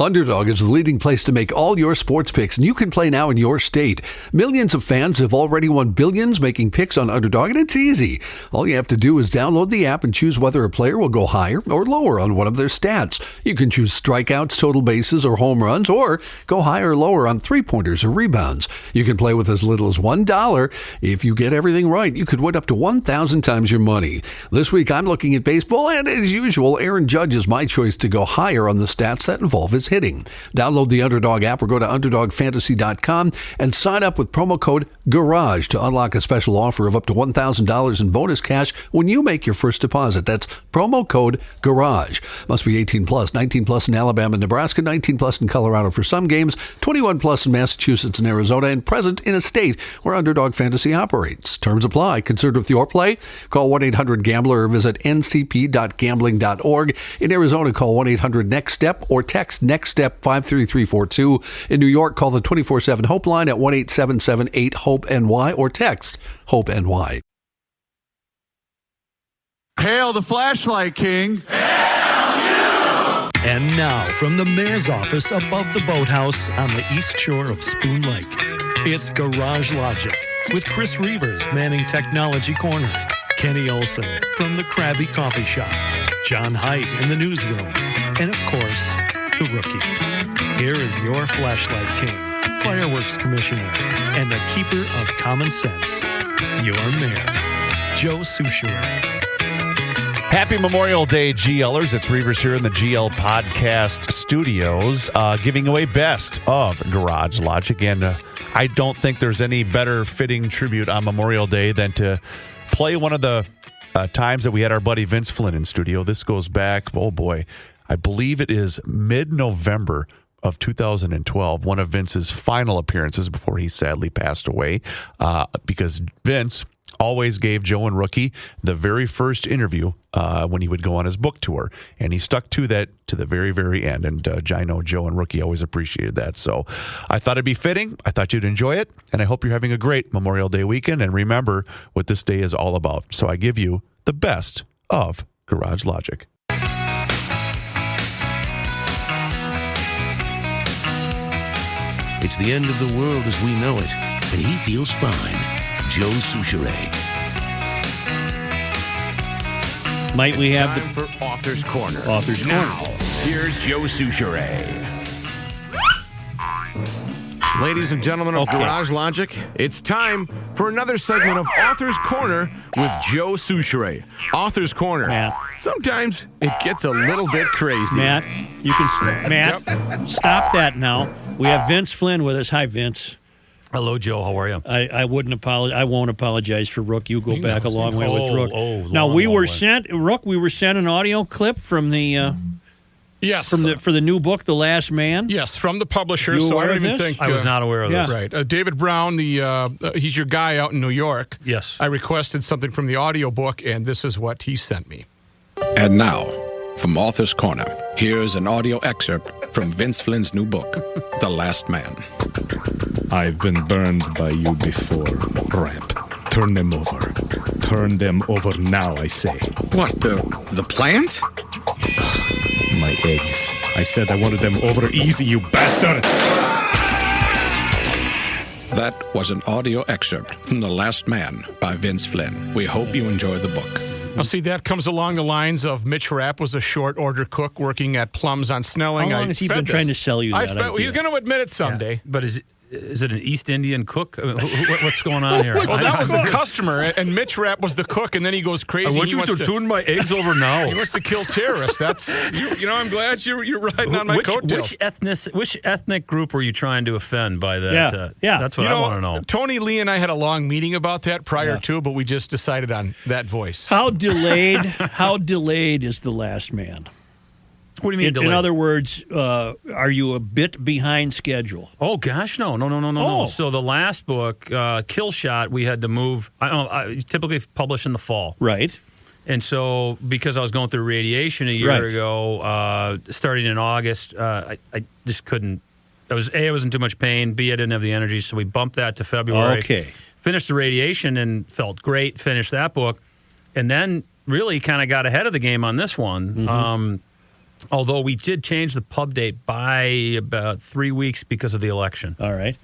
Underdog is the leading place to make all your sports picks, and you can play now in your state. Millions of fans have already won billions making picks on Underdog, and it's easy. All you have to do is download the app and choose whether a player will go higher or lower on one of their stats. You can choose strikeouts, total bases, or home runs, or go higher or lower on three-pointers or rebounds. You can play with as little as $1. If you get everything right, you could win up to 1,000 times your money. This week, I'm looking at baseball, and as usual, Aaron Judge is my choice to go higher on the stats that involve his hitting. Download the Underdog app or go to UnderdogFantasy.com and sign up with promo code GARAGE to unlock a special offer of up to $1,000 in bonus cash when you make your first deposit. That's promo code GARAGE. Must be 18 plus, 19 plus in Alabama and Nebraska, 19 plus in Colorado for some games, 21 plus in Massachusetts and Arizona, and present in a state where Underdog Fantasy operates. Terms apply. Concerned with your play? Call 1-800-GAMBLER or visit ncp.gambling.org. In Arizona, call 1-800-NEXT-STEP or text NEXT STEP 53342. In New York, call the 24/7 Hope line at 1-877-8-HOPE-NY or text HOPE-NY. Hail the flashlight king. And now, from the mayor's office above the boathouse on the east shore of Spoon Lake, it's Garage Logic with Chris Reavers manning Technology Corner, Kenny Olson from the Krabby Coffee Shop, John Haidt in the newsroom, and of course, the rookie. Here is your flashlight king, fireworks commissioner, and the keeper of common sense, your mayor, Joe Souchere. Happy Memorial Day, GLers. It's Reavers here in the GL Podcast Studios, giving away Best of Garage Logic. And I don't think there's any better fitting tribute on Memorial Day than to play one of the times that we had our buddy Vince Flynn in studio. This goes back, oh boy, I believe it is mid-November of 2012, one of Vince's final appearances before he sadly passed away, because Vince always gave Joe and Rookie the very first interview when he would go on his book tour, and he stuck to that to the very, very end, and I know Joe and Rookie always appreciated that, so I thought it'd be fitting. I thought you'd enjoy it, and I hope you're having a great Memorial Day weekend, and remember what this day is all about. So I give you the best of Garage Logic. It's the end of the world as we know it, and he feels fine. Joe Souchere. Might we have time for Author's Corner? Author's now, Corner. Here's Joe Souchere. Ladies and gentlemen of Garage Logic, it's time for another segment of Author's Corner with Joe Souchere. Author's Corner. Matt. Sometimes it gets a little bit crazy. Matt, you can Matt, stop that now. We have Vince Flynn with us. Hi, Vince. Hello, Joe. How are you? I wouldn't apologize. I won't apologize for Rook. You go back a long way with Rook. Now long we were way. sent Rook. We were sent an audio clip from the Yes. for the new book, The Last Man. Yes, from the publisher. You So aware I don't of even this? think I was not aware of this. Right, David Brown, he's your guy out in New York. Yes. I requested something from the audio book, and this is what he sent me. And now, from Author's Corner, here's an audio excerpt from Vince Flynn's new book, The Last Man. I've been burned by you before, Ramp. Turn them over. Turn them over now, I say. What, the plans? My eggs. I said I wanted them over easy, you bastard! That was an audio excerpt from The Last Man by Vince Flynn. We hope you enjoy the book. Now, see, that comes along the lines of Mitch Rapp was a short order cook working at Plums on Snelling. How long has he been trying to sell you that idea? He's going to admit it someday. Yeah. But is it an East Indian cook? What's going on here? Well, that was the customer, and Mitch Rapp was the cook, and then he goes crazy. I want you to tune my eggs over now. He wants to kill terrorists. That's I'm glad you're riding on my coattails. Which ethnic group were you trying to offend by that? Yeah. That's what I want to know. Tony Lee and I had a long meeting about that prior to, but we just decided on that voice. How delayed? How delayed is The Last Man? What do you mean delayed? In other words, are you a bit behind schedule? Oh, gosh, no. Oh. So the last book, Kill Shot, we had to move. I typically publish in the fall. Right. And so because I was going through radiation a year ago, starting in August, I just couldn't. I was in too much pain. B, I didn't have the energy, so we bumped that to February. Okay. Finished the radiation and felt great, finished that book, and then really kind of got ahead of the game on this one. Mm-hmm. Although we did change the pub date by about 3 weeks because of the election. All right.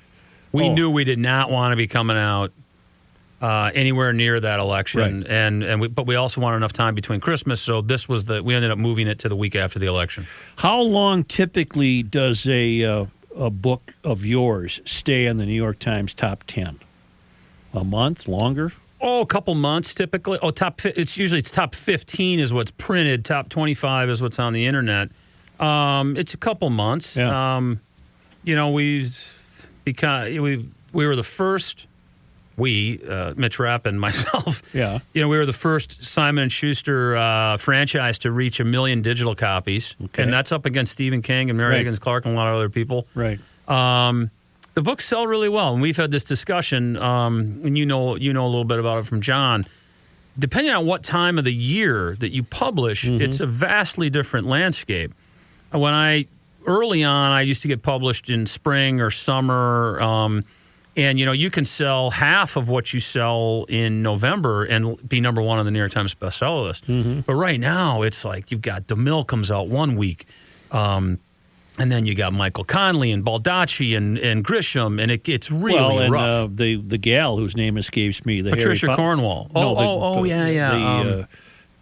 We knew we did not want to be coming out anywhere near that election, Right. but we also wanted enough time between Christmas, so we ended up moving it to the week after the election. How long typically does a book of yours stay on the New York Times top 10? A month? Longer? Oh, a couple months typically. It's top 15 is what's printed. Top 25 is what's on the internet. It's a couple months. Yeah. We were the first. Mitch Rapp and myself. Yeah. We were the first Simon & Schuster franchise to reach 1 million digital copies, Okay. and that's up against Stephen King and Mary Higgins Clark and a lot of other people. Right. The books sell really well, and we've had this discussion, and you know a little bit about it from John. Depending on what time of the year that you publish, it's a vastly different landscape. Early on, I used to get published in spring or summer, and you can sell half of what you sell in November and be number one on the New York Times bestseller list. But right now, it's like you've got DeMille comes out 1 week. And then you got Michael Conley and Baldacci and Grisham, and it's really rough. The gal whose name escapes me, the Patricia Cornwall.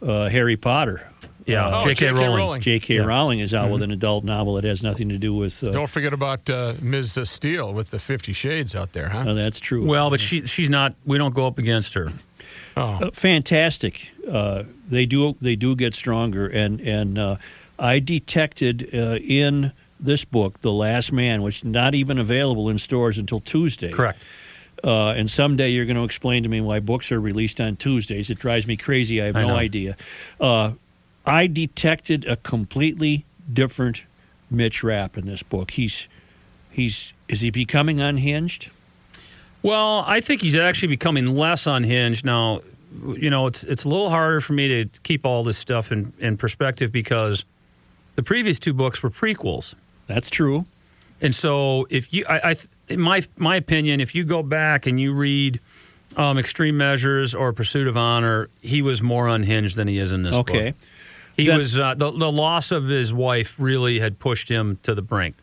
Harry Potter. Yeah, J.K. Rowling. J.K. Rowling is out with an adult novel that has nothing to do with. Don't forget about Ms. Steele with the 50 Shades out there, huh? Oh, that's true. Well, but she's not. We don't go up against her. Fantastic. They do get stronger, and I detected in this book, The Last Man, which is not even available in stores until Tuesday. Correct. And someday you're going to explain to me why books are released on Tuesdays. It drives me crazy. I have no idea. I detected a completely different Mitch Rapp in this book. Is he becoming unhinged? Well, I think he's actually becoming less unhinged now. It's a little harder for me to keep all this stuff in perspective because the previous 2 books were prequels. That's true. And so, if you, in my opinion, if you go back and you read Extreme Measures or Pursuit of Honor, he was more unhinged than he is in this book. Okay. He was the loss of his wife really had pushed him to the brink.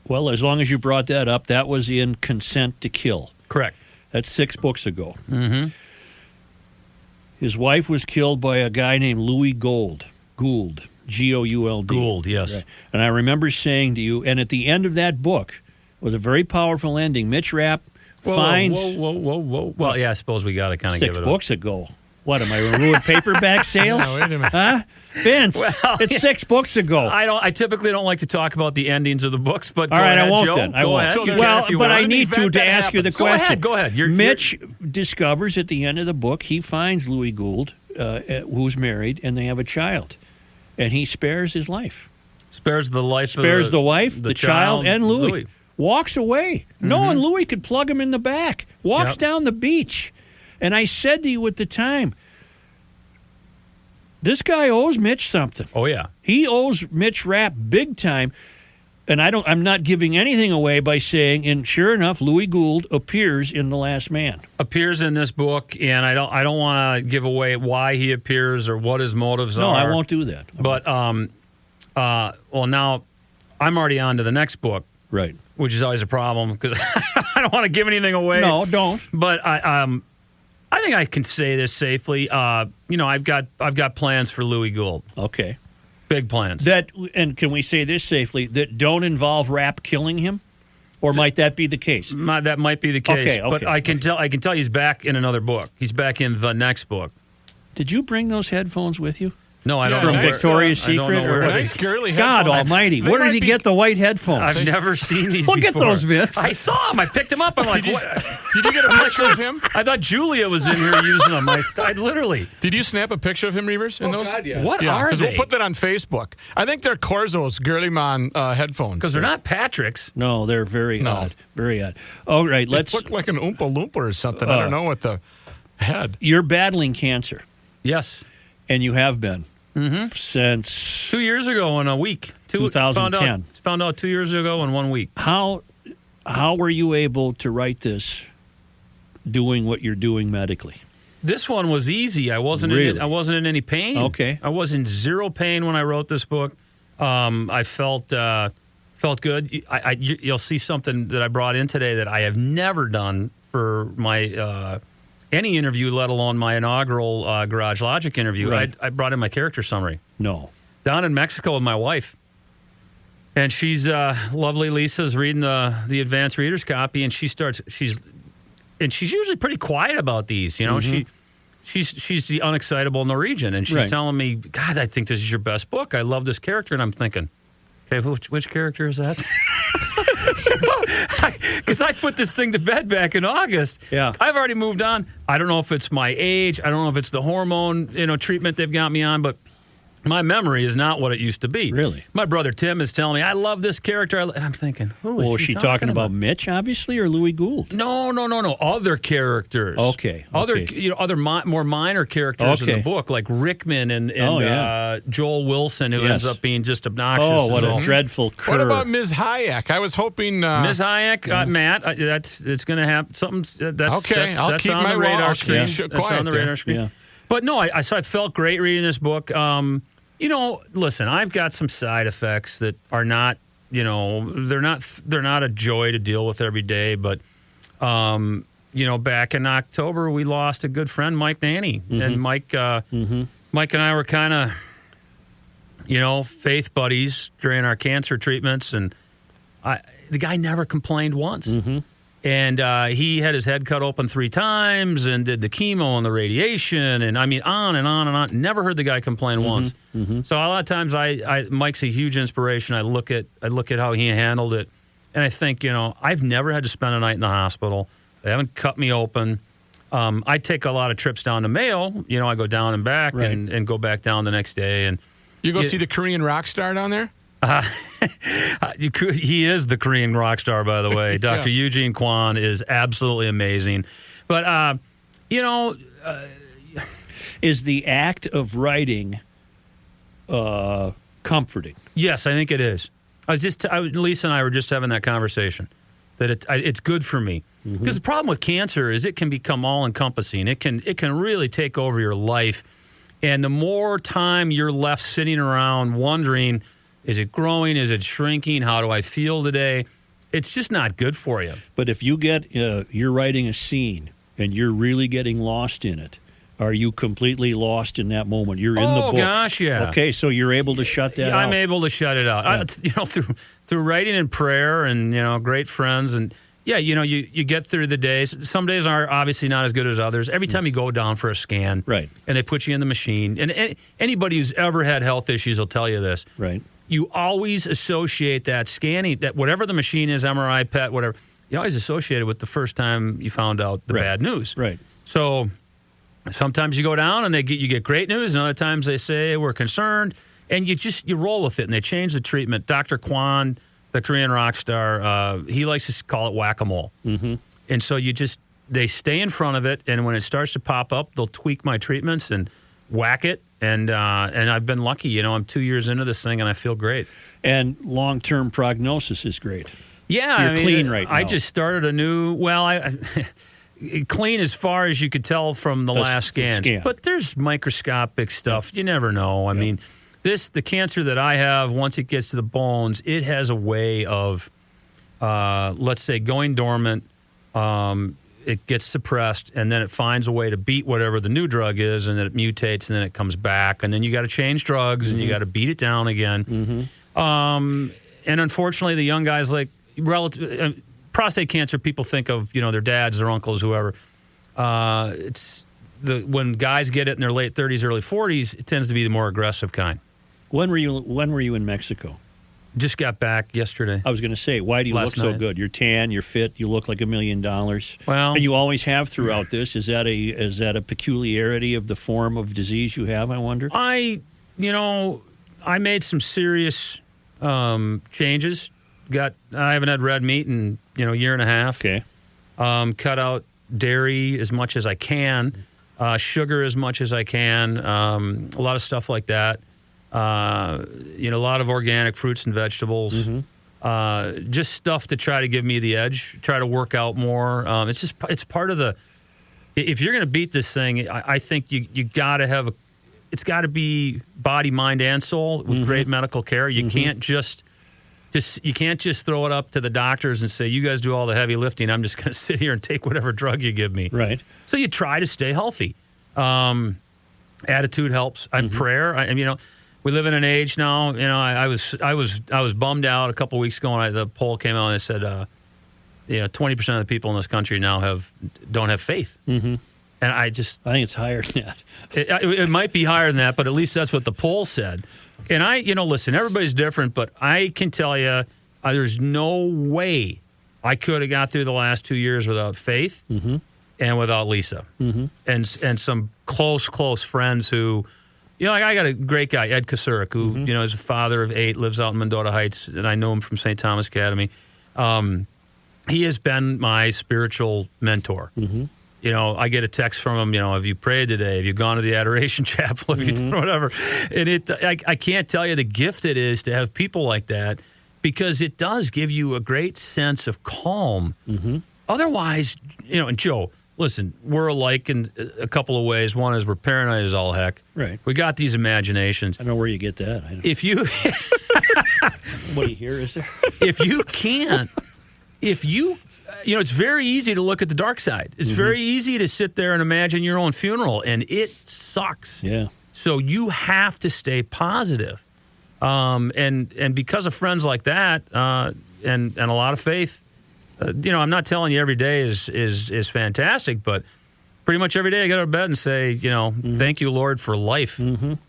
Well, as long as you brought that up, that was in Consent to Kill. Correct. That's 6 books ago. Mm-hmm. His wife was killed by a guy named Louis Gould, Gould, G-O-U-L-D. Gould, yes. Right. And I remember saying to you, and at the end of that book was a very powerful ending. Mitch Rapp finds... Whoa. Well, yeah, I suppose we got to kind of give it 6 books ago. What, am I going to ruin paperback sales? No, wait a minute. Huh? Vince, it's 6 books ago. I typically don't like to talk about the endings of the books, but all right, ahead, I won't Joe. then. I go won't. Ahead. But I need to ask you the question. Go ahead. Mitch discovers at the end of the book he finds Louis Gould, who's married, and they have a child, and he spares his life. Spares the life. Spares the wife, the child, and Louis. Walks away, knowing Louis could plug him in the back. Walks down the beach, and I said to you at the time, this guy owes Mitch something. Oh, yeah. He owes Mitch Rapp big time. And I'm not giving anything away by saying, and sure enough, Louis Gould appears in The Last Man. Appears in this book, and I don't want to give away why he appears or what his motives are. No, I won't do that. But now I'm already on to the next book. Right. Which is always a problem because I don't want to give anything away. No, don't. But I think I can say this safely. I've got plans for Louis Gould. Okay. Big plans. And can we say this safely, that don't involve Rapp killing him? Or might that be the case? That might be the case. Okay, but I can tell you he's back in another book. He's back in the next book. Did you bring those headphones with you? No, I don't know. From Victoria's Secret? Nice girly God headphones. almighty. Where did he get the white headphones? I've never seen these Look before. at those, Vince. I saw them. I picked them up. I'm like, what? Did you get a picture of him? I thought Julia was in here using them. I literally. Did you snap a picture of him, Reavers? In those? God, yeah. What are they? We'll put that on Facebook. I think they're Corzo's Girlyman headphones. Because they're not Patrick's. No, they're very odd. Very odd. All right, let's... They look like an Oompa Loompa or something. I don't know what the head. You're battling cancer. Yes. And you have been. Since 2 years ago in a week. 2010. Found out 2 years ago in 1 week. How were you able to write this doing what you're doing medically? This one was easy. I wasn't Really? I wasn't in any pain. Okay. I was in zero pain when I wrote this book. I felt good. You'll see something that I brought in today that I have never done for my any interview, let alone my inaugural Garage Logic interview. Right. I brought in my character summary. No. Down in Mexico with my wife. And she's lovely. Lisa's reading the advanced reader's copy, and she's usually pretty quiet about these. You know, she's the unexcitable Norwegian, and she's telling me, God, I think this is your best book. I love this character, and I'm thinking, okay, which character is that? Because I put this thing to bed back in August. Yeah, I've already moved on. I don't know if it's my age. I don't know if it's the hormone treatment they've got me on, but my memory is not what it used to be. Really? My brother Tim is telling me, I love this character. And I'm thinking, who is she talking about Mitch, obviously, or Louis Gould? No. Other characters. Okay. Other more minor characters in the book, like Rickman and Joel Wilson, who ends up being just obnoxious. Oh, what a dreadful cur. What about Ms. Hayek? I was hoping... Ms. Hayek, Matt, it's going to have something... That's I'll keep on my the radar screen. quiet. That's on the radar screen. Yeah. But no, I felt great reading this book. Listen, I've got some side effects that are not, they're not a joy to deal with every day. But, back in October, we lost a good friend, Mike Nanny. And Mike and I were kind of, faith buddies during our cancer treatments. And the guy never complained once. And he had his head cut open 3 times and did the chemo and the radiation, and I mean on and on and on. Never heard the guy complain once. So a lot of times, Mike's a huge inspiration. I look at how he handled it, and I think I've never had to spend a night in the hospital. They haven't cut me open. I take a lot of trips down to Mayo. I go down and back and go back down the next day. And you go see the Korean rock star down there? He is the Korean rock star, by the way. Dr. Eugene Kwan is absolutely amazing. But, is the act of writing comforting? Yes, I think it is. Lisa and I were just having that conversation, that it's good for me. Because the problem with cancer is it can become all-encompassing. It can really take over your life. And the more time you're left sitting around wondering, is it growing? Is it shrinking? How do I feel today? It's just not good for you. But if you get, you're writing a scene and you're really getting lost in it, are you completely lost in that moment? You're in the book. Oh, gosh, yeah. Okay, so you're able to shut that out. I'm able to shut it out. Yeah. Through writing and prayer and, great friends. And, you get through the days. Some days are obviously not as good as others. Every time you go down for a scan, right, and they put you in the machine, and anybody who's ever had health issues will tell you this. Right. You always associate that scanning, that whatever the machine is, MRI, PET, whatever, you always associate it with the first time you found out the bad news. Right. So sometimes you go down and you get great news, and other times they say, we're concerned, and you roll with it, and they change the treatment. Dr. Kwan, the Korean rock star, he likes to call it whack-a-mole. And so they stay in front of it, and when it starts to pop up, they'll tweak my treatments and whack it. And I've been lucky. I'm 2 years into this thing, and I feel great. And long-term prognosis is great. Yeah, you're clean right now. I just started a new. Clean as far as you could tell from the last scans. But there's microscopic stuff. You never know. I mean, the cancer that I have, once it gets to the bones, it has a way of, let's say, going dormant. It gets suppressed, and then it finds a way to beat whatever the new drug is, and then it mutates, and then it comes back, and then you got to change drugs, and you got to beat it down again. And unfortunately, the young guys, like prostate cancer, people think of their dads, their uncles, whoever. When guys get it in their late 30s, early 40s, it tends to be the more aggressive kind. When were you in Mexico? Just got back yesterday. I was going to say, why do you look so good? You're tan, you're fit, you look like $1 million. Well, and you always have throughout this. Is that a peculiarity of the form of disease you have, I wonder? I made some serious changes. I haven't had red meat in a year and a half. Okay. Cut out dairy as much as I can, sugar as much as I can, a lot of stuff like that. A lot of organic fruits and vegetables, just stuff to try to give me the edge, try to work out more. It's part of if you're going to beat this thing, I think you got to have it's got to be body, mind, and soul with great medical care. You can't just you can't just throw it up to the doctors and say, you guys do all the heavy lifting. I'm just going to sit here and take whatever drug you give me. Right. So you try to stay healthy. Attitude helps. And prayer. We live in an age now. I was bummed out a couple of weeks ago when the poll came out and it said, 20% of the people in this country now don't have faith. Mm-hmm. And I think it's higher than that. It might be higher than that, but at least that's what the poll said. And listen, everybody's different, but I can tell you, there's no way I could have got through the last 2 years without faith and without Lisa and some close friends who, I got a great guy, Ed Kasurik, who is a father of 8, lives out in Mendota Heights, and I know him from St. Thomas Academy. He has been my spiritual mentor. I get a text from him, have you prayed today? Have you gone to the Adoration Chapel? Have you done whatever? And I can't tell you the gift it is to have people like that, because it does give you a great sense of calm. Otherwise, and Joe, listen, we're alike in a couple of ways. One is we're paranoid as all heck. Right. We got these imaginations. I don't know where you get that. If you... What do you hear, is there? If you can't... it's very easy to look at the dark side. It's very easy to sit there and imagine your own funeral, and it sucks. Yeah. So you have to stay positive. And because of friends like that, and a lot of faith, I'm not telling you every day is fantastic, but pretty much every day I get out of bed and say, thank you, Lord, for life.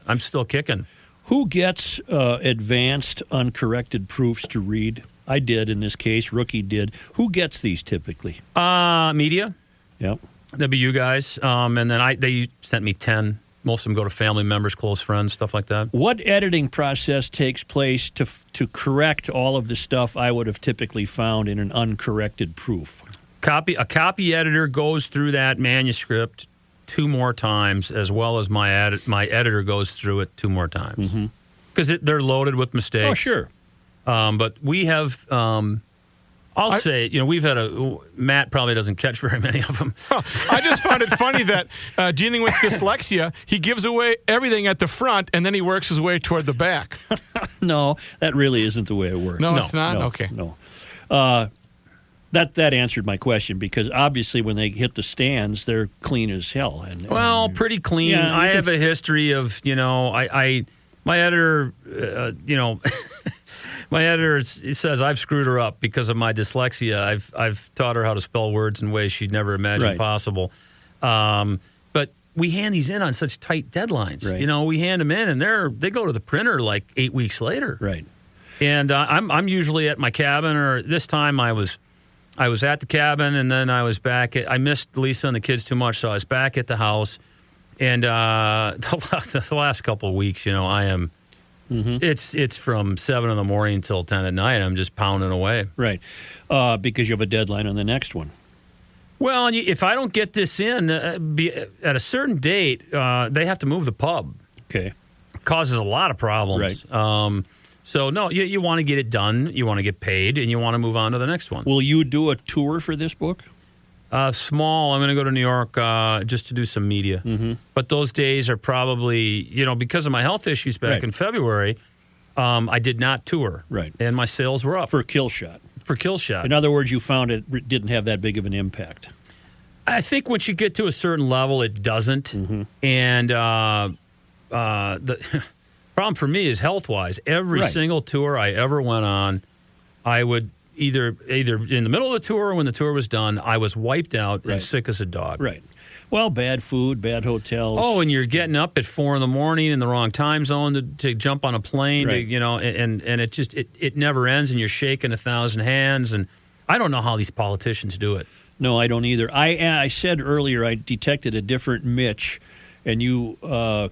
I'm still kicking. Who gets advanced uncorrected proofs to read? I did in this case. Rookie did. Who gets these typically? Media. Yep. That'd be you guys. And then they sent me 10. Most of them go to family members, close friends, stuff like that. What editing process takes place to correct all of the stuff I would have typically found in an uncorrected proof? A copy editor goes through that manuscript 2 more times, as well as my editor goes through it 2 more times. Because they're loaded with mistakes. Oh, sure. But we have, I'll say, we've had Matt probably doesn't catch very many of them. I just found it funny that dealing with dyslexia, he gives away everything at the front and then he works his way toward the back. No, that really isn't the way it works. No, it's not? No, okay. No. That answered my question, because obviously when they hit the stands, they're clean as hell. Pretty clean. Yeah, I have a history of, my editor, my editor says I've screwed her up because of my dyslexia. I've taught her how to spell words in ways she'd never imagined possible. But we hand these in on such tight deadlines. Right. We hand them in, and they go to the printer like 8 weeks later. Right. And I'm usually at my cabin, or this time I was at the cabin, and then I was back. I missed Lisa and the kids too much, so I was back at the house. And the last couple of weeks, I am. It's from 7 in the morning till 10 at night. I'm just pounding away. Right, because you have a deadline on the next one. Well, if I don't get this in at a certain date, they have to move the pub. Okay, causes a lot of problems. Right. So no, you want to get it done. You want to get paid, and you want to move on to the next one. Will you do a tour for this book? Small. I'm going to go to New York just to do some media. But those days are probably, because of my health issues back in February, I did not tour. Right. And my sales were up. For Killshot. In other words, you found it didn't have that big of an impact. I think once you get to a certain level, it doesn't. And the problem for me is health-wise. Every single tour I ever went on, I would either in the middle of the tour or when the tour was done, I was wiped out and sick as a dog. Right. Well, bad food, bad hotels. Oh, and you're getting up at 4 a.m. in the wrong time zone to jump on a plane, right. And it just it never ends, and you're shaking 1,000 hands, and I don't know how these politicians do it. No, I don't either. I said earlier I detected a different Mitch, and you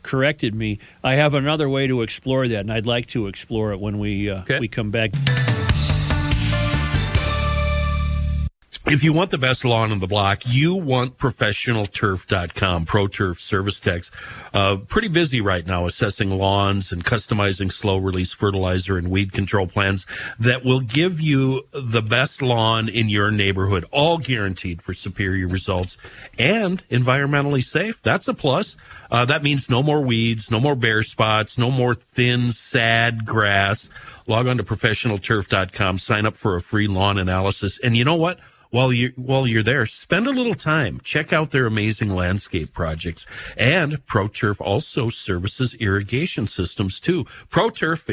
corrected me. I have another way to explore that, and I'd like to explore it when we come back. If you want the best lawn on the block, you want ProfessionalTurf.com. ProTurf Service Techs. Pretty busy right now assessing lawns and customizing slow-release fertilizer and weed control plans that will give you the best lawn in your neighborhood, all guaranteed for superior results and environmentally safe. That's a plus. That means no more weeds, no more bare spots, no more thin, sad grass. Log on to ProfessionalTurf.com, sign up for a free lawn analysis. And you know what? While you're there, spend a little time. Check out their amazing landscape projects. And ProTurf also services irrigation systems, too. ProTurf,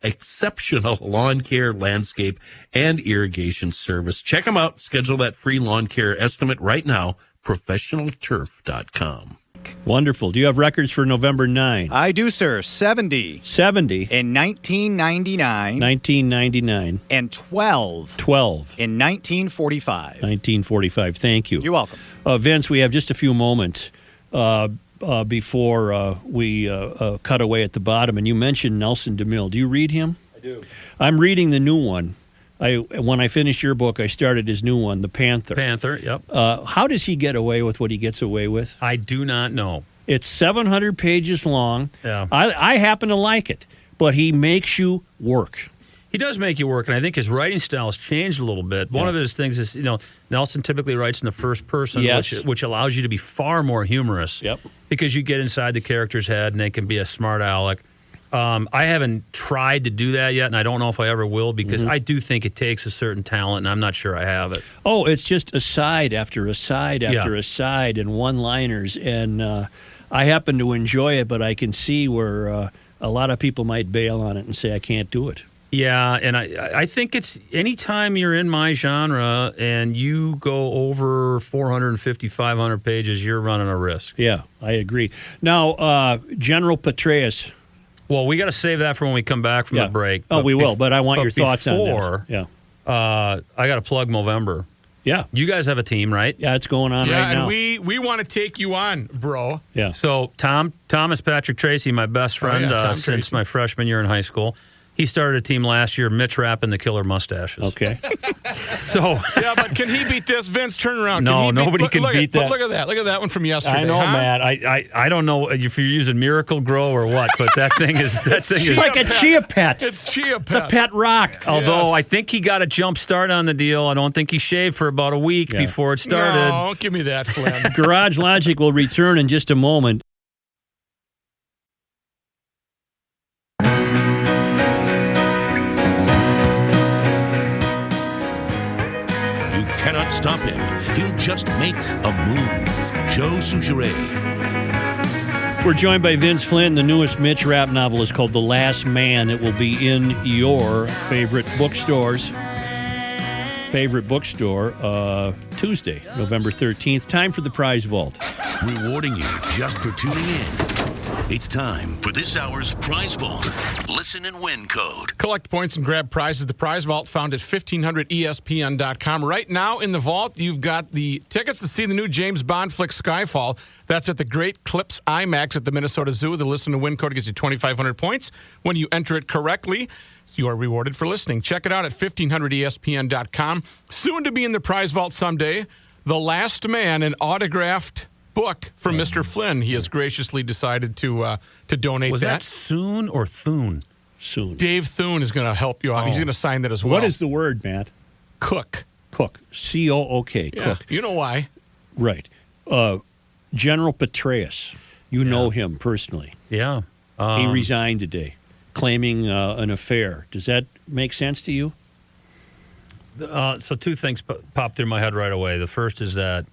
exceptional lawn care, landscape, and irrigation service. Check them out. Schedule that free lawn care estimate right now. ProfessionalTurf.com. Wonderful. Do you have records for November 9? I do, sir. 70. 70. In 1999. 1999. And 12. 12. In 1945. 1945. Thank you. You're welcome. Vince, we have just a few moments before we cut away at the bottom, and you mentioned Nelson DeMille. Do you read him? I do. I'm reading the new one. When I finished your book, I started his new one, The Panther. Panther, yep. How does he get away with what he gets away with? I do not know. It's 700 pages long. Yeah. I happen to like it, but he makes you work. He does make you work, and I think his writing style has changed a little bit. One of his things is, Nelson typically writes in the first person, which allows you to be far more humorous. Yep. Because you get inside the character's head, and they can be a smart aleck. I haven't tried to do that yet, and I don't know if I ever will, because I do think it takes a certain talent, and I'm not sure I have it. Oh, it's just aside after aside after aside and one-liners, and I happen to enjoy it, but I can see where a lot of people might bail on it and say, I can't do it. Yeah, and I think it's anytime you're in my genre and you go over 450, 500 pages, you're running a risk. Yeah, I agree. Now, General Petraeus. Well, we got to save that for when we come back from the break. Oh, we will, but I want your thoughts on that. Yeah. I got to plug Movember. Yeah. You guys have a team, right? Yeah, it's going on right now. Yeah, and we want to take you on, bro. Yeah. So Thomas Patrick Tracy, my best friend since my freshman year in high school. He started a team last year, Mitch Rapp and the Killer Mustaches. Okay. Yeah, but can he beat this? Vince, turn around. No, nobody can beat that. Look at that. Look at that one from yesterday. I know, Matt. I don't know if you're using Miracle Grow or what, but that thing is It's like a chia pet. It's chia pet. It's a pet rock. Although I think he got a jump start on the deal. I don't think he shaved for about a week before it started. No, don't give me that, Flynn. Garage Logic will return in just a moment. Cannot stop him. He'll just make a move. Joe Souchere. We're joined by Vince Flynn. The newest Mitch Rapp novel is called The Last Man. It will be in your favorite bookstore Tuesday, November 13th. Time for the prize vault. Rewarding you just for tuning in. It's time for this hour's prize vault. Listen and win code. Collect points and grab prizes. The prize vault found at 1500ESPN.com. Right now in the vault, you've got the tickets to see the new James Bond flick Skyfall. That's at the Great Clips IMAX at the Minnesota Zoo. The listen and win code gives you 2,500 points. When you enter it correctly, you are rewarded for listening. Check it out at 1500ESPN.com. Soon to be in the prize vault someday, The Last Man, an autographed book from Mr. Flynn. He has graciously decided to donate Was that soon or Thune? Soon. Dave Thune is going to help you out. He's going to sign that as well. What is the word, Matt? Cook. Cook. C-O-O-K. Yeah, Cook. you know why. Right. General Petraeus. You know him personally. Yeah. He resigned today, claiming an affair. Does that make sense to you? So two things popped through my head right away. The first is that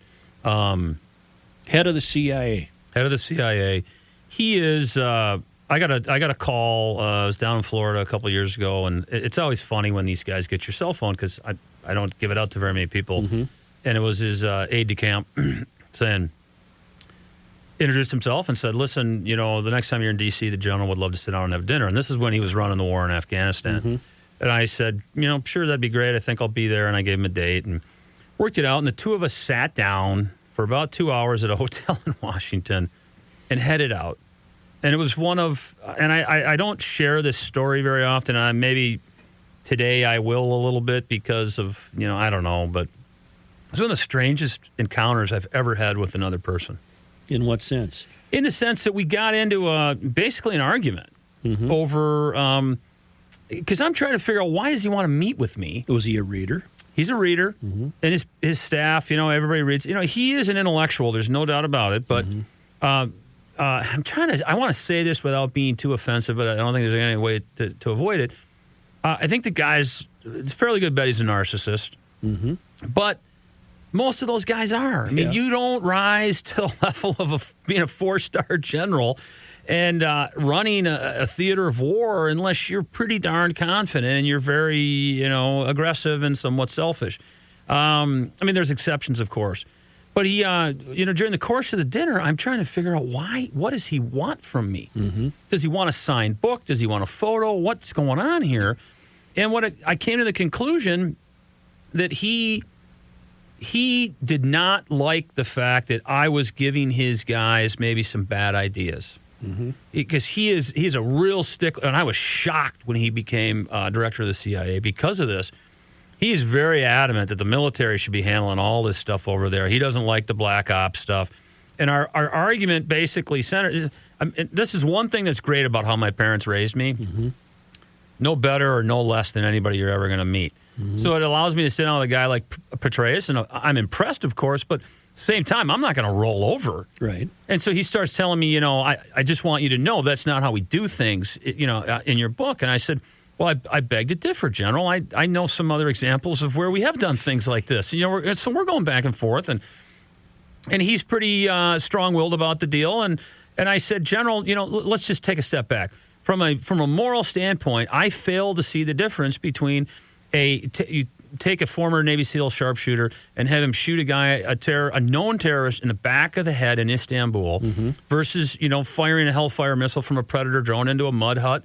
head of the CIA. Head of the CIA. He is. I got a call. I was down in Florida a couple of years ago, and it's always funny when these guys get your cell phone because I don't give it out to very many people. Mm-hmm. And it was his aide de camp saying, introduced himself and said, "Listen, the next time you're in D.C., the general would love to sit down and have dinner." And this is when he was running the war in Afghanistan. Mm-hmm. And I said, sure, that'd be great. I think I'll be there. And I gave him a date and worked it out. And the two of us sat down for about 2 hours at a hotel in Washington and headed out. And it was one of, and I don't share this story very often. Maybe today I will a little bit because of, I don't know. But It's one of the strangest encounters I've ever had with another person. In what sense? In the sense that we got into basically an argument over, because I'm trying to figure out why does he want to meet with me? Was he a reader? He's a reader, and his staff, everybody reads. He is an intellectual. There's no doubt about it. But I want to say this without being too offensive, but I don't think there's any way to avoid it. I think the guy's, it's a fairly good bet he's a narcissist. But most of those guys are. I mean, you don't rise to the level of being a 4-star general and running a theater of war unless you're pretty darn confident and you're very, aggressive and somewhat selfish. I mean, there's exceptions, of course. But he, during the course of the dinner, I'm trying to figure out what does he want from me? Does he want a signed book? Does he want a photo? What's going on here? And I came to the conclusion that he did not like the fact that I was giving his guys maybe some bad ideas. Because he's a real stickler, and I was shocked when he became director of the CIA because of this. He's very adamant that the military should be handling all this stuff over there. He doesn't like the black ops stuff. And our argument basically centered, this is one thing that's great about how my parents raised me. No better or no less than anybody you're ever going to meet. So it allows me to sit down with a guy like Petraeus, and I'm impressed, of course, but at the same time, I'm not going to roll over. Right. And so he starts telling me, I just want you to know that's not how we do things, in your book. And I said, well, I beg to differ, General. I know some other examples of where we have done things like this. So we're going back and forth, and he's pretty strong-willed about the deal. And I said, General, let's just take a step back. From a moral standpoint, I fail to see the difference between you take a former Navy SEAL sharpshooter and have him shoot a guy, a known terrorist, in the back of the head in Istanbul versus, firing a Hellfire missile from a Predator drone into a mud hut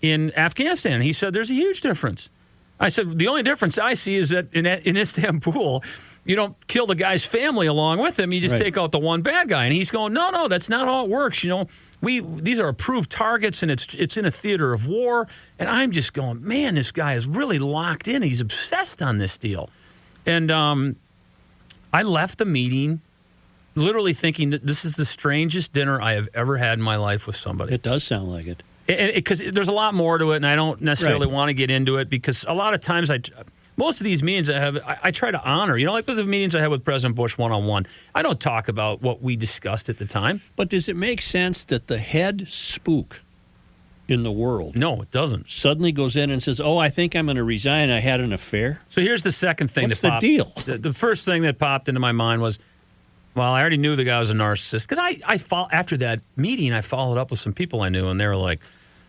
in Afghanistan. He said there's a huge difference. I said the only difference I see is that in Istanbul, you don't kill the guy's family along with him. You just take out the one bad guy. And he's going, no, that's not how it works. These are approved targets, and it's in a theater of war. And I'm just going, man, this guy is really locked in. He's obsessed on this deal. And I left the meeting literally thinking that this is the strangest dinner I have ever had in my life with somebody. It does sound like it. Because there's a lot more to it, and I don't necessarily want to get into it because a lot of times most of these meetings I try to honor. Like with the meetings I had with President Bush one-on-one, I don't talk about what we discussed at the time. But does it make sense that the head spook in the world it doesn't suddenly goes in and says, I think I'm going to resign. I had an affair? So here's the second thing. What's the deal? The first thing that popped into my mind was, well, I already knew the guy was a narcissist because after that meeting, I followed up with some people I knew, and they were like,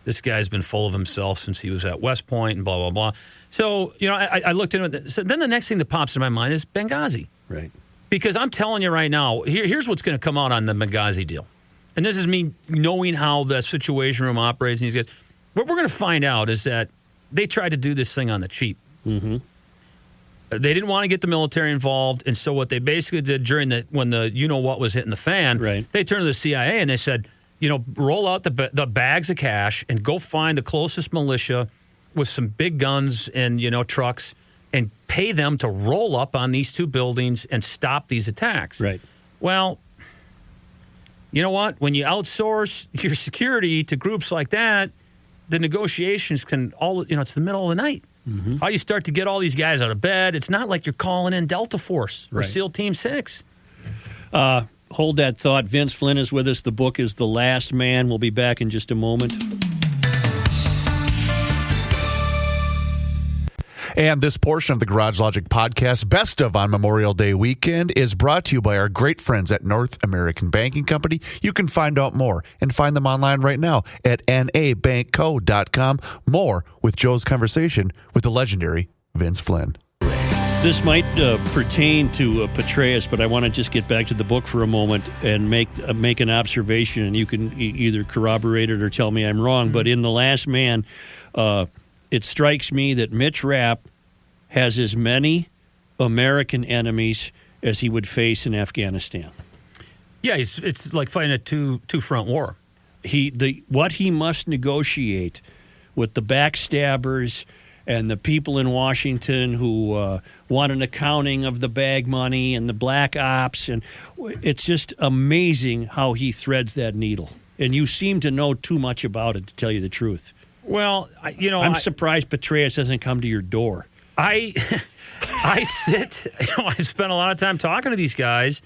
this guy's been full of himself since he was at West Point and blah, blah, blah. So, I looked into it. So then the next thing that pops in my mind is Benghazi. Right. Because I'm telling you right now, here's what's going to come out on the Benghazi deal. And this is me knowing how the Situation Room operates. And these guys, what we're going to find out is that they tried to do this thing on the cheap. They didn't want to get the military involved, and so what they basically did when the you-know-what was hitting the fan, they turned to the CIA and they said, roll out the bags of cash and go find the closest militia with some big guns and, trucks and pay them to roll up on these two buildings and stop these attacks. Right. Well, you know what? When you outsource your security to groups like that, the negotiations it's the middle of the night. How you start to get all these guys out of bed? It's not like you're calling in Delta Force or SEAL Team 6. Hold that thought. Vince Flynn is with us. The book is The Last Man. We'll be back in just a moment. And this portion of the Garage Logic podcast, Best of on Memorial Day weekend, is brought to you by our great friends at North American Banking Company. You can find out more and find them online right now at nabankco.com. More with Joe's conversation with the legendary Vince Flynn. This might pertain to Petraeus, but I want to just get back to the book for a moment and make an observation, and you can either corroborate it or tell me I'm wrong. But in The Last Man, it strikes me that Mitch Rapp has as many American enemies as he would face in Afghanistan. Yeah, it's like fighting a two-front war. What he must negotiate with the backstabbers and the people in Washington who want an accounting of the bag money and the black ops. And it's just amazing how he threads that needle. And you seem to know too much about it, to tell you the truth. Well, I'm surprised Petraeus hasn't come to your door. I spent a lot of time talking to these guys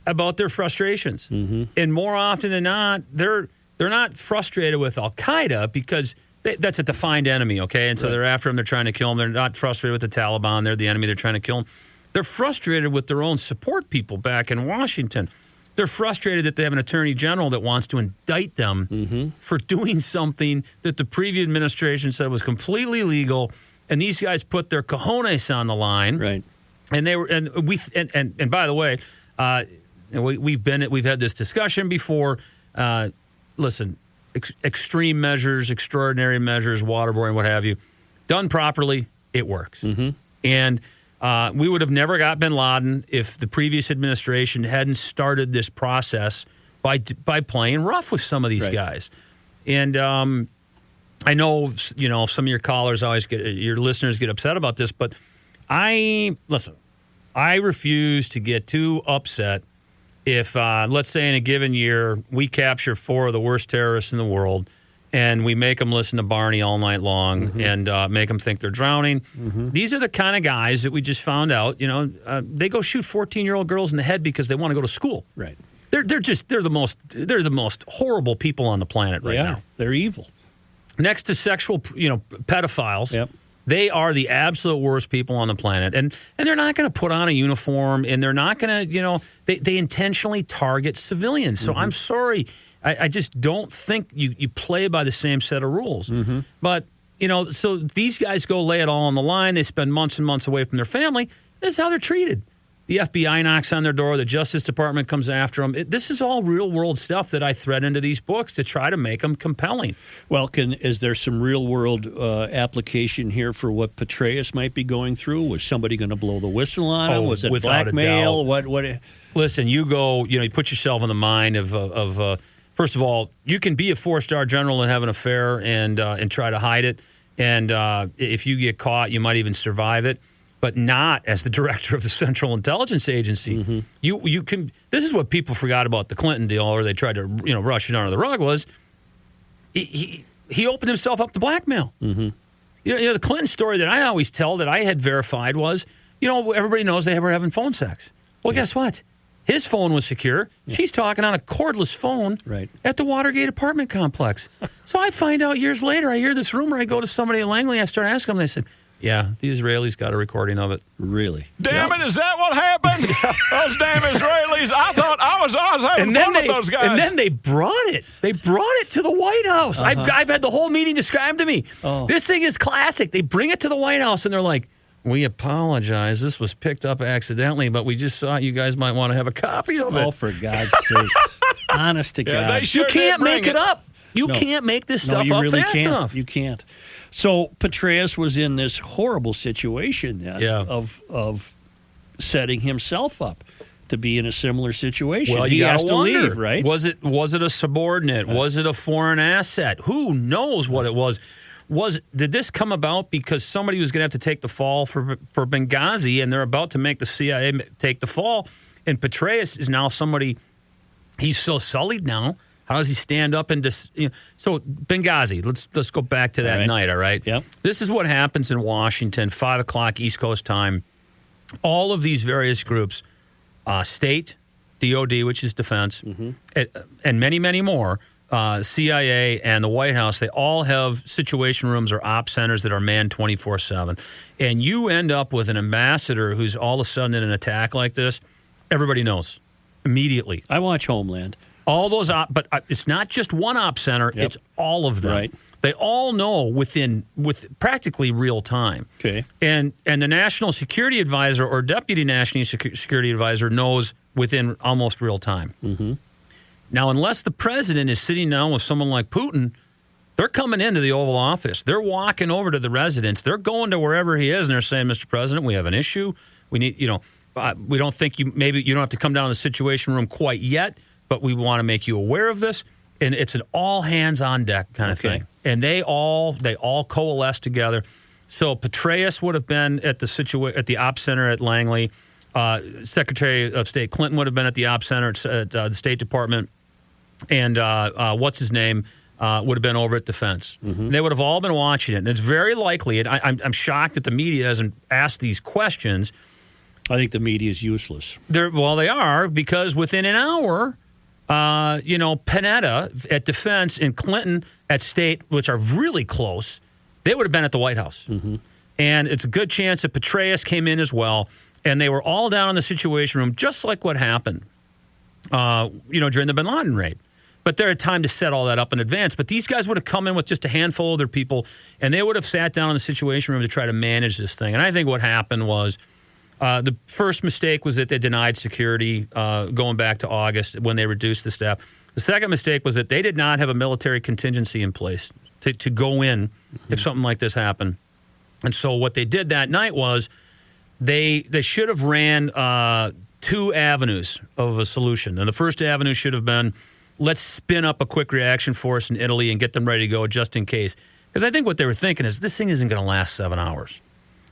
about their frustrations. Mm-hmm. And more often than not, they're not frustrated with Al-Qaeda because that's a defined enemy, okay? And so they're after them, they're trying to kill them. They're not frustrated with the Taliban. They're the enemy, they're trying to kill them. They're frustrated with their own support people back in Washington. They're frustrated that they have an attorney general that wants to indict them for doing something that the previous administration said was completely legal. And these guys put their cojones on the line, right? And they were, and by the way, we've had this discussion before. Listen, extreme measures, extraordinary measures, waterboarding, what have you, done properly, it works. And we would have never got bin Laden if the previous administration hadn't started this process by playing rough with some of these guys. And I know, some of your callers your listeners get upset about this, but I refuse to get too upset if, let's say in a given year, we capture 4 of the worst terrorists in the world and we make them listen to Barney all night long and make them think they're drowning. These are the kind of guys that we just found out, they go shoot 14-year-old girls in the head because they want to go to school. Right. They're the most horrible people on the planet right now. They're evil. Next to sexual, pedophiles, they are the absolute worst people on the planet. And they're not going to put on a uniform, and they're not going to, they intentionally target civilians. So I'm sorry. I just don't think you play by the same set of rules. But, so these guys go lay it all on the line. They spend months and months away from their family. This is how they're treated. The FBI knocks on their door. The Justice Department comes after them. This is all real-world stuff that I thread into these books to try to make them compelling. Well, is there some real-world application here for what Petraeus might be going through? Was somebody going to blow the whistle on him? Was it blackmail? What? Listen, you go. You put yourself in the mind of first of all, you can be a 4-star general and have an affair and try to hide it. And if you get caught, you might even survive it. But not as the director of the Central Intelligence Agency. You can. This is what people forgot about the Clinton deal, or they tried to rush it under the rug. Was he opened himself up to blackmail? The Clinton story that I always tell that I had verified was, everybody knows they were having phone sex. Well, guess what? His phone was secure. She's talking on a cordless phone at the Watergate apartment complex. So I find out years later. I hear this rumor. I go to somebody in Langley. I start asking them. They said, yeah, the Israelis got a recording of it. Really? Damn it, is that what happened? Those damn Israelis. I thought I was having fun with those guys. And then they brought it. They brought it to the White House. I've had the whole meeting described to me. This thing is classic. They bring it to the White House, and they're like, we apologize. This was picked up accidentally, but we just thought you guys might want to have a copy of it. Oh, for God's sakes. Honest to God. They sure you can't make it up. You No. can't make this No, stuff you up really fast can't. enough. You can't. So Petraeus was in this horrible situation then of setting himself up to be in a similar situation. Well, he you has gotta to wonder, leave, right? Was it a subordinate? Was it a foreign asset? Who knows what it was? Did this come about because somebody was going to have to take the fall for Benghazi, and they're about to make the CIA take the fall, and Petraeus is now somebody, he's so sullied now. How does he stand up and just, so Benghazi, let's go back to that night, all right? Yep. This is what happens in Washington, 5 o'clock East Coast time. All of these various groups, state, DOD, which is defense, and many, many more, CIA and the White House, they all have situation rooms or op centers that are manned 24/7. And you end up with an ambassador who's all of a sudden in an attack like this, everybody knows immediately. I watch Homeland. All those but it's not just one op center, it's all of them. Right. They all know with practically real time. Okay. And the National Security Advisor or Deputy National Security Advisor knows within almost real time. Now, unless the president is sitting down with someone like Putin, they're coming into the Oval Office. They're walking over to the residence. They're going to wherever he is, and they're saying, Mr. President, we have an issue. We need, we don't think you don't have to come down to the Situation Room quite yet, but we want to make you aware of this. And it's an all hands on deck kind of thing. And they all coalesce together. So Petraeus would have been at the Op Center at Langley. Secretary of State Clinton would have been at the Op Center at the State Department. And what's his name would have been over at Defense. They would have all been watching it. And it's very likely, and I'm shocked that the media hasn't asked these questions. I think the media is useless. They are, because within an hour, Panetta at Defense and Clinton at State, which are really close, they would have been at the White House. And it's a good chance that Petraeus came in as well. And they were all down in the Situation Room, just like what happened, during the bin Laden raid. But there had time to set all that up in advance. But these guys would have come in with just a handful of their people, and they would have sat down in the Situation Room to try to manage this thing. And I think what happened was the first mistake was that they denied security going back to August when they reduced the staff. The second mistake was that they did not have a military contingency in place to go in if something like this happened. And so what they did that night was they should have ran 2 avenues of a solution. And the first avenue should have been, let's spin up a quick reaction force in Italy and get them ready to go just in case. Because I think what they were thinking is this thing isn't going to last 7 hours.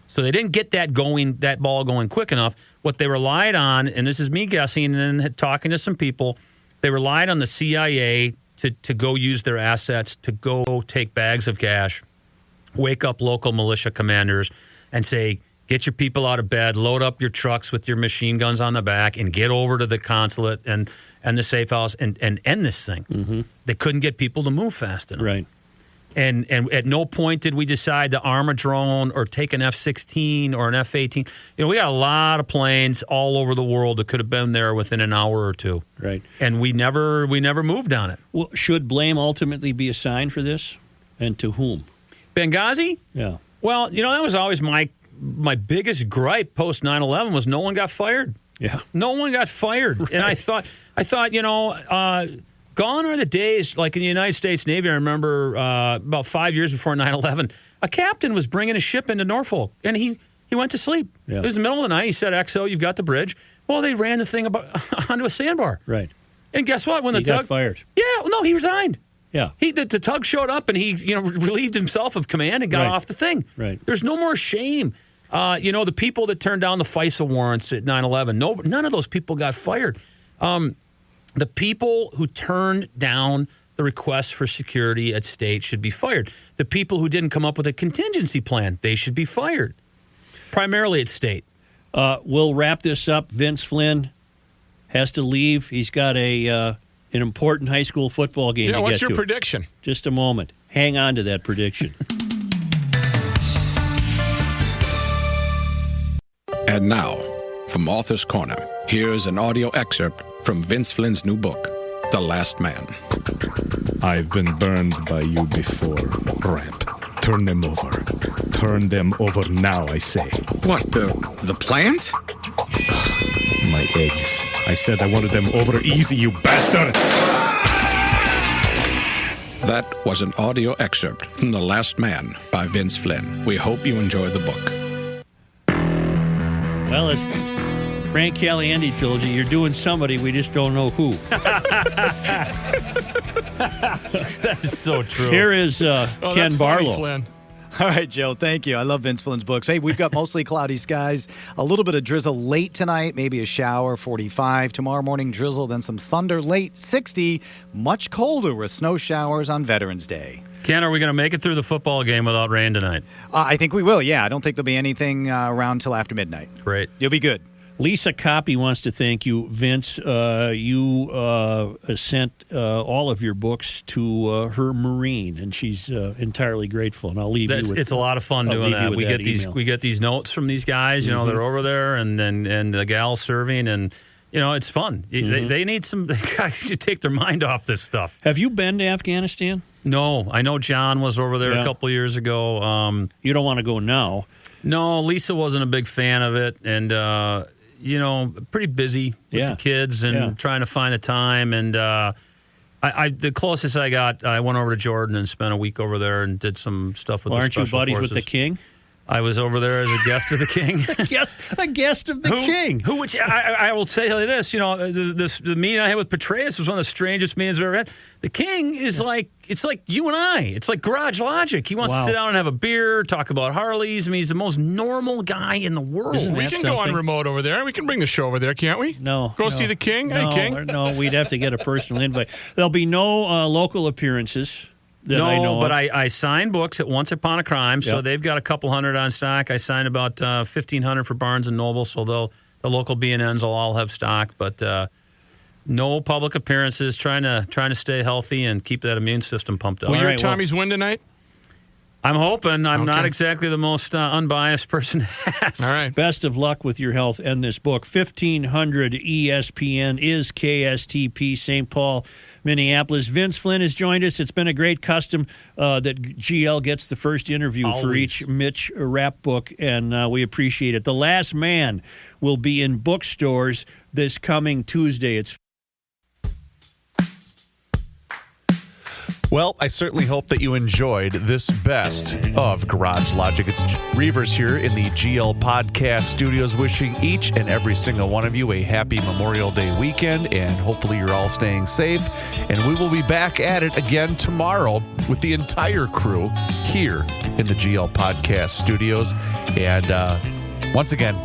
So they didn't get that ball going quick enough. What they relied on, and this is me guessing and talking to some people, they relied on the CIA to go use their assets, to go take bags of cash, wake up local militia commanders and say, get your people out of bed, load up your trucks with your machine guns on the back, and get over to the consulate and the safe house and end this thing. They couldn't get people to move fast enough. Right. And at no point did we decide to arm a drone or take an F-16 or an F-18. We got a lot of planes all over the world that could have been there within an hour or two. Right. And we never moved on it. Well, should blame ultimately be assigned for this? And to whom? Benghazi? Yeah. Well, that was always my biggest gripe post 9/11 was no one got fired. Yeah. No one got fired. Right. And I thought, gone are the days, like in the United States Navy, I remember about 5 years before 9/11, a captain was bringing a ship into Norfolk, and he went to sleep. Yeah. It was the middle of the night. He said, XO, you've got the bridge. Well, they ran the thing onto a sandbar. Right. And guess what? When he got fired. Yeah, well, no, he resigned. Yeah. The tug showed up, and he relieved himself of command and got off the thing. Right. There's no more shame. The people that turned down the FISA warrants at 9/11, none of those people got fired. The people who turned down the request for security at State should be fired. The people who didn't come up with a contingency plan, they should be fired. Primarily at State. We'll wrap this up. Vince Flynn has to leave. He's got an important high school football game to get to. What's your prediction? Just a moment. Hang on to that prediction. And now, from Author's Corner, here's an audio excerpt from Vince Flynn's new book, The Last Man. I've been burned by you before, Ramp. Turn them over. Turn them over now, I say. What, the plans? My eggs. I said I wanted them over easy, you bastard! That was an audio excerpt from The Last Man by Vince Flynn. We hope you enjoy the book. Well, as Frank Caliendo told you, you're doing somebody, we just don't know who. That is so true. Here is Ken Barlow. Flynn. All right, Joe, thank you. I love Vince Flynn's books. Hey, we've got mostly cloudy skies, a little bit of drizzle late tonight, maybe a shower, 45. Tomorrow morning, drizzle, then some thunder late, 60. Much colder with snow showers on Veterans Day. Ken, are we going to make it through the football game without rain tonight? I think we will, yeah. I don't think there'll be anything around till after midnight. Great. You'll be good. Lisa Copy wants to thank you, Vince. You sent all of your books to her Marine, and she's entirely grateful. And I'll leave you with it's a lot of fun doing that. We get these notes from these guys. You know, they're over there, and the gals serving, and it's fun. They need some guys to take their mind off this stuff. Have you been to Afghanistan? No, I know John was over there a couple of years ago. You don't want to go now. No, Lisa wasn't a big fan of it, and pretty busy with the kids and trying to find a time. And the closest I got, I went over to Jordan and spent a week over there and did some stuff with the special aren't you buddies forces. with the king? I was over there as a guest of the king. A guest of the king. Which I will tell you this, the meeting I had with Petraeus was one of the strangest meetings I've ever had. The king is it's like you and I. It's like Garage Logic. He wants to sit down and have a beer, talk about Harleys. I mean, he's the most normal guy in the world. We can go on remote over there. We can bring the show over there, can't we? No. See the king? No, hey, king? No, we'd have to get a personal invite. There'll be no local appearances. But I sign books at Once Upon a Crime, so they've got a couple hundred on stock. I signed about 1,500 for Barnes and Noble, so the local B&Ns will all have stock. But no public appearances. Trying to stay healthy and keep that immune system pumped up. Will your Tommies win tonight? I'm hoping. I'm not exactly the most unbiased person to ask. All right. Best of luck with your health and this book. 1500 ESPN is KSTP St. Paul, Minneapolis. Vince Flynn has joined us. It's been a great custom that GL gets the first interview for each Mitch Rapp book, and we appreciate it. The Last Man will be in bookstores this coming Tuesday. Well, I certainly hope that you enjoyed this best of Garage Logic. It's Reavers here in the GL Podcast Studios, wishing each and every single one of you a happy Memorial Day weekend, and hopefully you're all staying safe. And we will be back at it again tomorrow with the entire crew here in the GL Podcast Studios. And once again,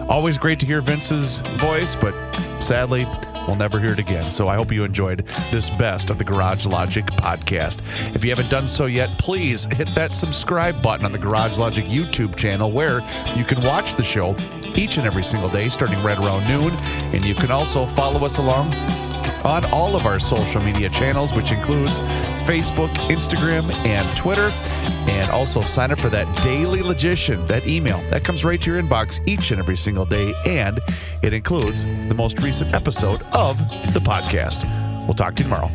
always great to hear Vince's voice, but sadly, we'll never hear it again. So I hope you enjoyed this best of the Garage Logic podcast. If you haven't done so yet, please hit that subscribe button on the Garage Logic YouTube channel, where you can watch the show each and every single day starting right around noon. And you can also follow us along on all of our social media channels, which includes Facebook, Instagram, and Twitter. And also sign up for that daily Logician, that email that comes right to your inbox each and every single day. And it includes the most recent episode of the podcast. We'll talk to you tomorrow.